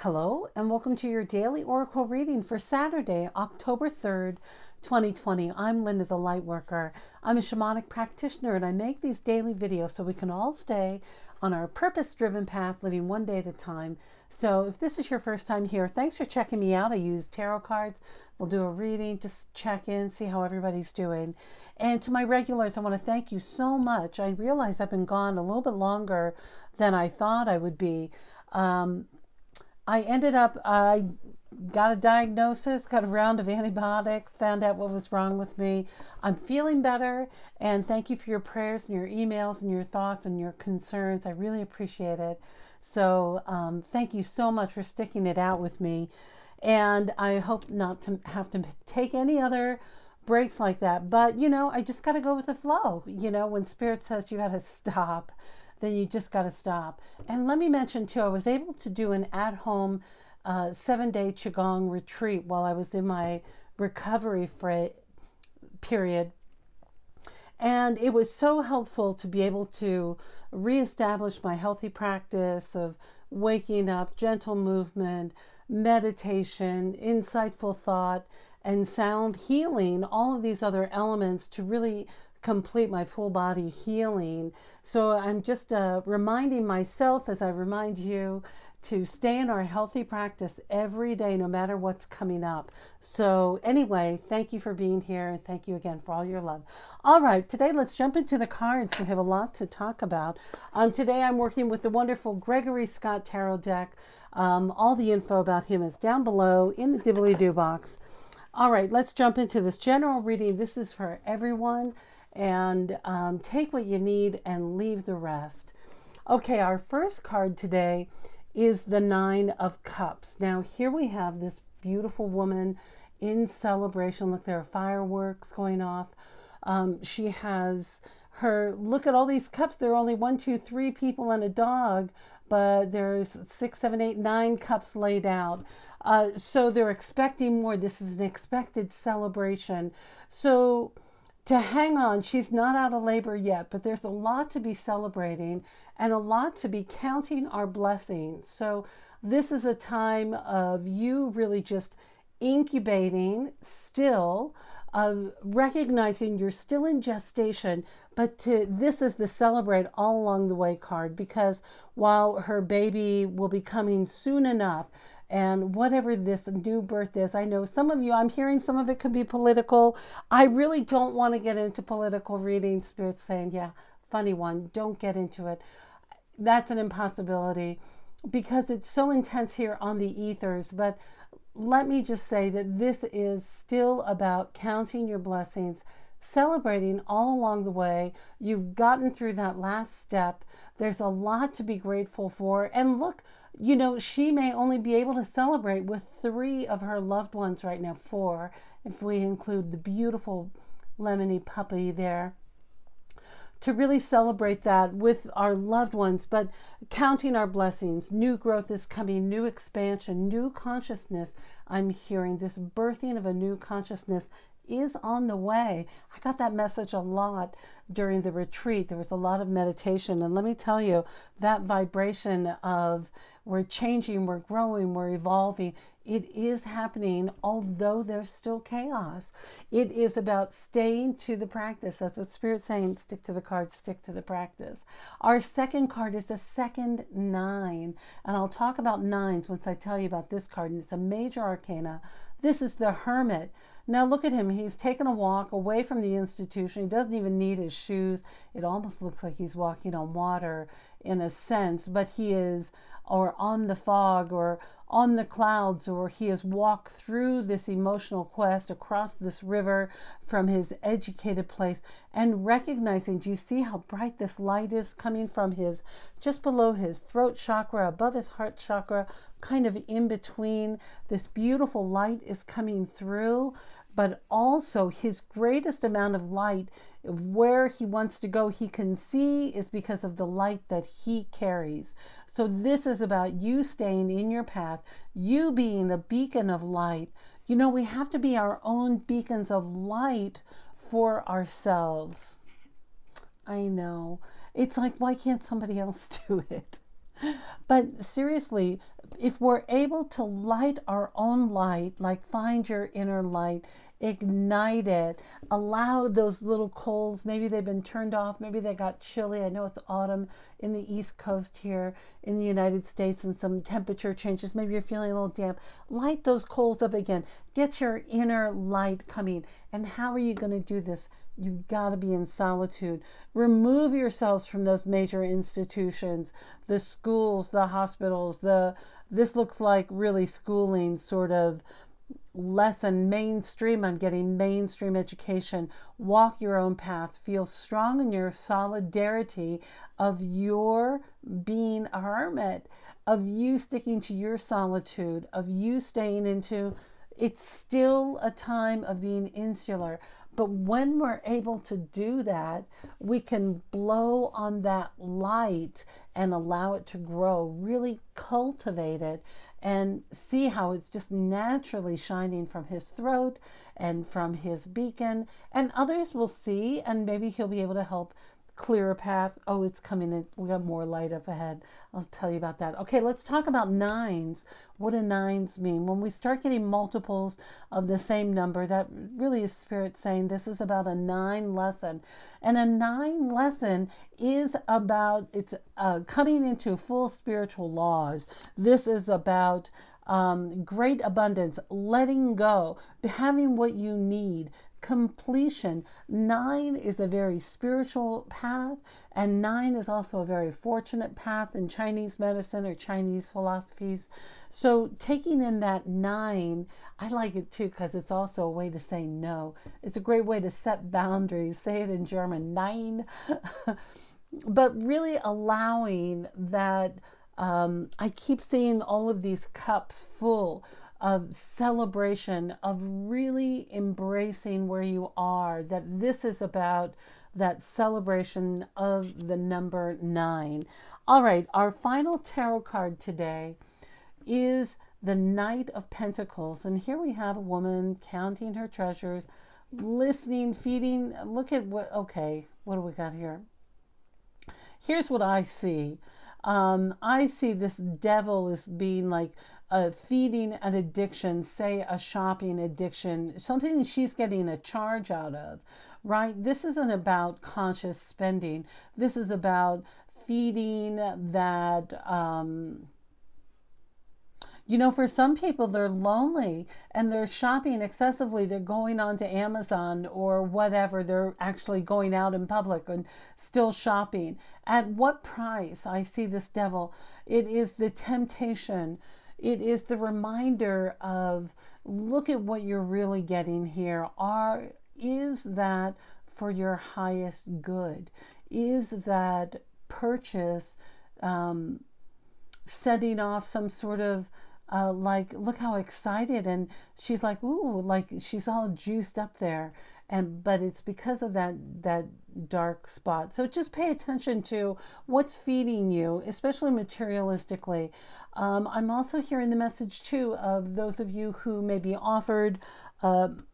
Hello, and welcome to your daily oracle reading for Saturday, October 3rd, 2020. I'm Linda the Lightworker. I'm a shamanic practitioner, and I make these daily videos so we can all stay on our purpose-driven path, living one day at a time. So if this is your first time here, thanks for checking me out. I use tarot cards. We'll do a reading, just check in, see how everybody's doing. And to my regulars, I want to thank you so much. I realize I've been gone a little bit longer than I thought I would be. I got a diagnosis, got a round of antibiotics, found out what was wrong with me. I'm feeling better, and thank you for your prayers and your emails and your thoughts and your concerns. I really appreciate it. So thank you so much for sticking it out with me. And I hope not to have to take any other breaks like that. But, I just got to go with the flow. When Spirit says you got to stop, then you just got to stop. And let me mention too, I was able to do an at-home 7-day Qigong retreat while I was in my recovery period. And it was so helpful to be able to reestablish my healthy practice of waking up, gentle movement, meditation, insightful thought, and sound healing, all of these other elements to really complete my full body healing. So I'm just reminding myself, as I remind you, to stay in our healthy practice every day, no matter what's coming up. So anyway, thank you for being here, and thank you again for all your love. All right, today let's jump into the cards. We have a lot to talk about. Today I'm working with the wonderful Gregory Scott Tarot deck. All the info about him is down below in the dibbly-doo box. All right, let's jump into this general reading. This is for everyone. And take what you need and leave the rest. Okay, our first card today is the Nine of Cups. Now here we have this beautiful woman in celebration. Look, there are fireworks going off. She has look at all these cups. There are only 1, 2, 3 people and a dog, but there's 6, 7, 8, 9 cups laid out. So they're expecting more. This is an expected celebration. So to hang on, she's not out of labor yet, but there's a lot to be celebrating and a lot to be counting our blessings. So this is a time of you really just incubating still, of recognizing you're still in gestation, but this is the celebrate all along the way card, because while her baby will be coming soon enough, and whatever this new birth is, I know some of you, I'm hearing some of it could be political. I really don't want to get into political reading. Spirit's saying, yeah, funny one, don't get into it. That's an impossibility because it's so intense here on the ethers. But let me just say that this is still about counting your blessings, celebrating all along the way. You've gotten through that last step. There's a lot to be grateful for. And look, she may only be able to celebrate with 3 of her loved ones right now, 4, if we include the beautiful lemony puppy there, to really celebrate that with our loved ones, but counting our blessings. New growth is coming, new expansion, new consciousness. I'm hearing this birthing of a new consciousness is on the way. I got that message a lot during the retreat. There was a lot of meditation, and let me tell you, that vibration of we're changing, we're growing, we're evolving, it is happening, although there's still chaos. It is about staying to the practice. That's what Spirit's saying. Stick to the cards, stick to the practice. Our second card is the second 9, and I'll talk about 9s once I tell you about this card, and it's a major arcana. This is the Hermit. Now look at him. He's taken a walk away from the institution. He doesn't even need his shoes. It almost looks like he's walking on water in a sense, but he is, or on the fog, or on the clouds, or he has walked through this emotional quest across this river from his educated place, and recognizing, do you see how bright this light is coming from his, just below his throat chakra, above his heart chakra, kind of in between. This beautiful light is coming through, but also his greatest amount of light, where he wants to go, he can see, is because of the light that he carries. So this is about you staying in your path, you being a beacon of light. We have to be our own beacons of light for ourselves. I know. It's like, why can't somebody else do it? But seriously, if we're able to light our own light, like find your inner light, ignite it, allow those little coals, maybe they've been turned off, maybe they got chilly. I know it's autumn in the East Coast here in the United States and some temperature changes. Maybe you're feeling a little damp. Light those coals up again. Get your inner light coming. And how are you going to do this? You've got to be in solitude. Remove yourselves from those major institutions, the schools, the hospitals, this looks like really schooling sort of lesson, mainstream. I'm getting mainstream education. Walk your own path. Feel strong in your solidarity of your being a hermit, of you sticking to your solitude, of you staying into, it's still a time of being insular. But when we're able to do that, we can blow on that light and allow it to grow, really cultivate it, and see how it's just naturally shining from his throat and from his beacon. And others will see, and maybe he'll be able to help clear a path. Oh, it's coming in. We got more light up ahead. I'll tell you about that. Okay, let's talk about nines. What do nines mean? When we start getting multiples of the same number, that really is Spirit saying this is about a 9 lesson. And a 9 lesson is about, it's coming into full spiritual laws. This is about great abundance, letting go, having what you need, completion. 9 is a very spiritual path, and 9 is also a very fortunate path in Chinese medicine or Chinese philosophies. So taking in that 9, I like it too because it's also a way to say no. It's a great way to set boundaries. Say it in German, 9. But really allowing that, I keep seeing all of these cups full of celebration, of really embracing where you are, that this is about that celebration of the number 9. All right, our final tarot card today is the Knight of Pentacles. And here we have a woman counting her treasures, listening, feeding. Look at what do we got here? Here's what I see. I see this devil as being like feeding an addiction, say a shopping addiction, something she's getting a charge out of, right? This isn't about conscious spending. This is about feeding that, for some people, they're lonely and they're shopping excessively. They're going on to Amazon or whatever. They're actually going out in public and still shopping. At what price? I see this devil. It is the temptation. It is the reminder of, look at what you're really getting here. Is that for your highest good? Is that purchase setting off some sort of like, look how excited, and she's like, ooh, like she's all juiced up there, but it's because of that dark spot. So just pay attention to what's feeding you, especially materialistically. I'm also hearing the message too of those of you who may be offered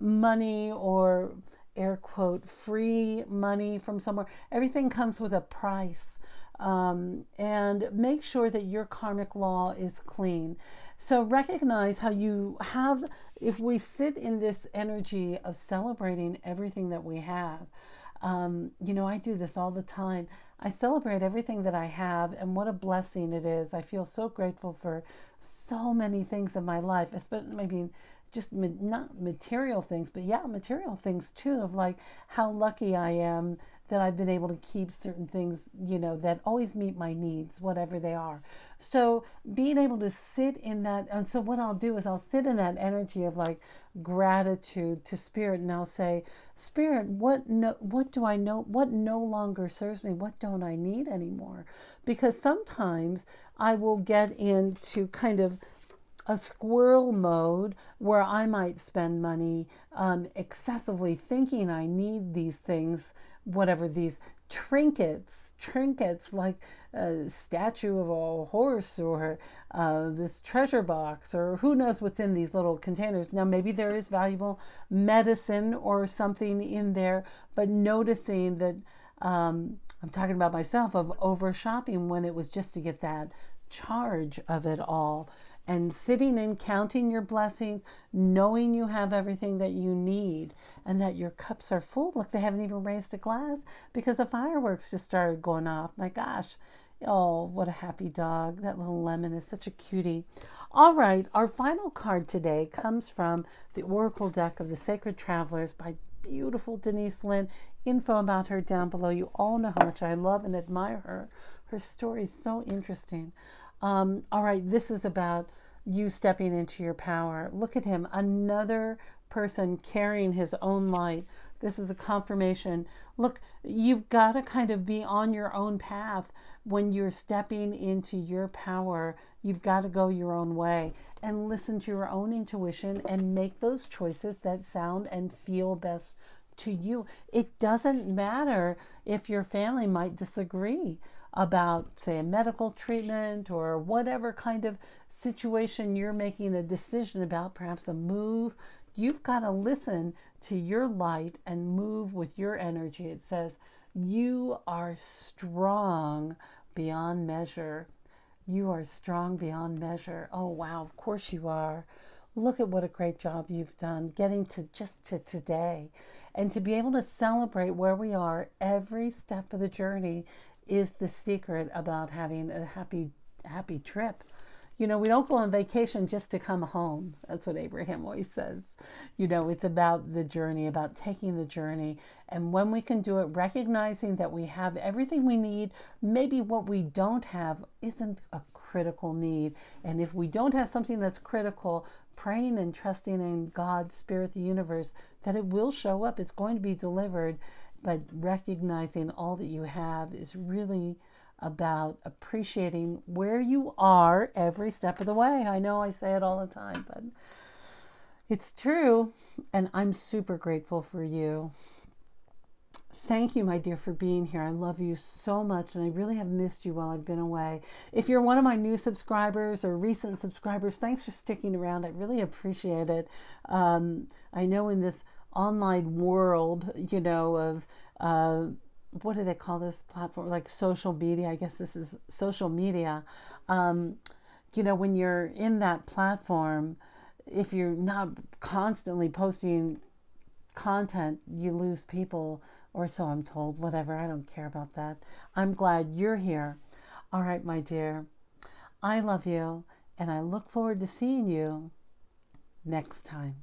money or air quote free money from somewhere. Everything comes with a price. And make sure that your karmic law is clean. So recognize how you have, if we sit in this energy of celebrating everything that we have, I do this all the time. I celebrate everything that I have, and what a blessing it is. I feel so grateful for so many things in my life, especially maybe just not material things, but yeah, material things too, of like how lucky I am that I've been able to keep certain things, that always meet my needs, whatever they are. So being able to sit in that, and so what I'll do is I'll sit in that energy of like gratitude to Spirit, and I'll say, Spirit, what do I know? What no longer serves me? What don't I need anymore? Because sometimes I will get into kind of a squirrel mode where I might spend money excessively, thinking I need these things, whatever, these trinkets like a statue of a horse or this treasure box, or who knows what's in these little containers. Now maybe there is valuable medicine or something in there, but noticing that I'm talking about myself, of over shopping when it was just to get that charge of it all. and sitting and counting your blessings, knowing you have everything that you need and that your cups are full. Look, they haven't even raised a glass because the fireworks just started going off. My gosh. Oh, what a happy dog. That little lemon is such a cutie. All right, our final card today comes from the Oracle deck of the Sacred Travelers by beautiful Denise Linn. Info about her down below. You all know how much I love and admire her. Her story is so interesting. All right, this is about you stepping into your power. Look at him, another person carrying his own light. This is a confirmation. Look, you've got to kind of be on your own path when you're stepping into your power. You've got to go your own way and listen to your own intuition and make those choices that sound and feel best to you. It doesn't matter if your family might disagree about, say, a medical treatment or whatever kind of situation you're making a decision about, perhaps a move. You've got to listen to your light and move with your energy. It says, you are strong beyond measure. You are strong beyond measure. Oh, wow, of course you are. Look at what a great job you've done getting to just to today. And to be able to celebrate where we are every step of the journey is the secret about having a happy trip. You know, we don't go on vacation just to come home. That's what Abraham always says. You know, it's about the journey, about taking the journey. And when we can do it, recognizing that we have everything we need, maybe what we don't have isn't a critical need. And if we don't have something that's critical, praying and trusting in God, Spirit, the universe, that it will show up. It's going to be delivered. But recognizing all that you have is really about appreciating where you are every step of the way. I know I say it all the time, but it's true. And I'm super grateful for you. Thank you, my dear, for being here. I love you so much, and I really have missed you while I've been away. If you're one of my new subscribers or recent subscribers, thanks for sticking around. I really appreciate it. I know in this online world, you know, of what do they call this platform? Like social media. I guess this is social media. You know, when you're in that platform, if you're not constantly posting content, you lose people, or so I'm told. Whatever, I don't care about that. I'm glad you're here. All right, my dear, I love you, and I look forward to seeing you next time.